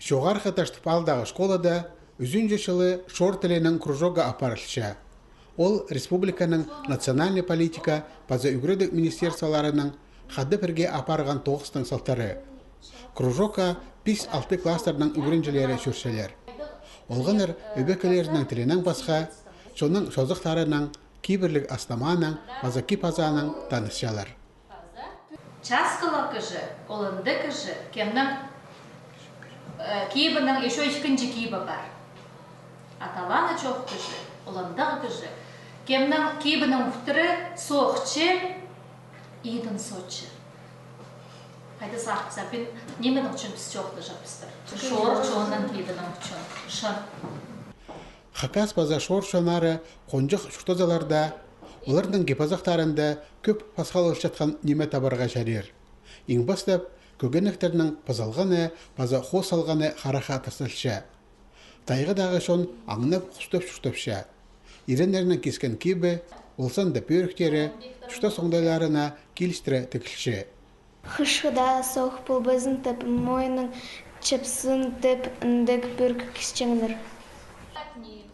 Жоғарғы таштыпалдағы школада үзүнчө жылы шор тиленин кружога апарылча. Ол республиканың национальный политика база үгрөдік министерстволарының хадды бірге апарған тоғыстың салтары. Кружокка 5-6 класстарның үгренчелері сүрселер. Олғаныр өбекелерінің тиленен басқа, соның созықтарының кибірлік астаманың, база кипазаның танысчалар. Часткала кыжы, олынды кыжы, кемнің кибінің еще ешкінжі кибі бар. Аталаны чоқ кыжы, олындағы кыжы. Кемнің кибінің ұқтыры соқчы, идін соқчы. Қайды сақса, бен немен ұқчын біз чоқты жапыстыр. Шор чоғынан кибінің ұқчын. Шын. Хакас база шор шонары қонжық шүктозаларда, олардың гепазақтарында көп пасқал өлшатқан неме табарға жарер. Ең бастап, көгенектерінің пазалғаны, база қос алғаны хараха тасылша. Тайғы дағы шон аңнып құстып-шүштіпша. Иренлерінің кескен кебі, олсан да пөріктері, шүшта соңдайларына келістірі тікілші. Хышыда соқ бұлбызын тіп, мойның чіпсін тіп, үндік бүрк кісчеңдір.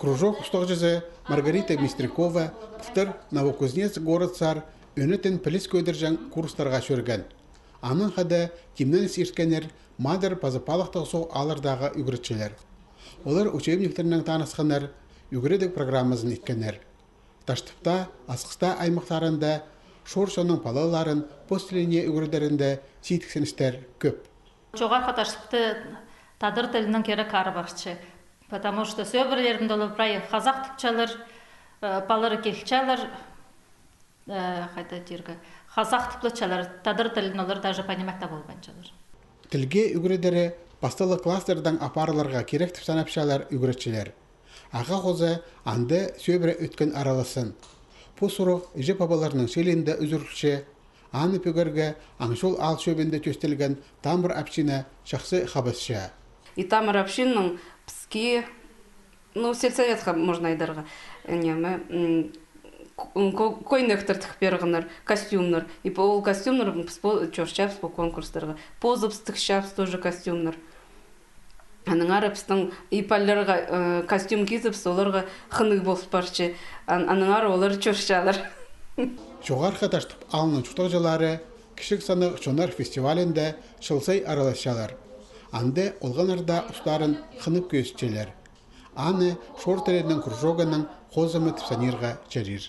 Кружок ұстағжызы Маргарита Мистрякова бұқтыр Новокузнец город-сар өнітін піліс көдіржан курстарға шөрген. Анын қады кемнен сирткенер мадыр пазапалықтық соқ алырдағы үгірітшілер. Олар учебниктерінің танысқанар үгіредік программазын еткенер. Таштыпта, асқыста аймақтарында шоршының палаларын постіліне үгірдерінде сейтіксеністер көп. Жоғарғы таштыпты тадыр тілінің кері кары баршы. Потому что сөбірлерінде олы прайы қазақ түпчалыр, палары келчалыр, қазақ түплічалыр, тадыр тілін олар даже понимакта болғанчалыр. Тілге үгірдері басталы кластердан апарыларға керек түпсанапшалар үгіретшілер. Аға қозы анды сөбірі өткен аралысын. Посұрық ежі пабаларының селінде үзірілші, аны пөгерге аңшол ал сөбінде төстелген тамыр апшина шақсы қабысша. И тамыр апшинның піске, сельсоветқа можно айдарға, койнектір тікперғыныр, костюмныр. И ол костюмныр чоршчапс по конкурстарға. Позыпстықшапс тоже костюмныр. Аның арапстың и пәллерға костюм кезіпс, оларға қынық болып баршы. Аның ары олар чоршчалар. Жоғарғы таштып алының чұқтағжылары кішік саны шонар фестивалінде шылсай араласшалар. Анды олғанарда ұстарын қынып көзчелер. Аны шор тәренің күржоғының қозымы тіпсанерға жарир.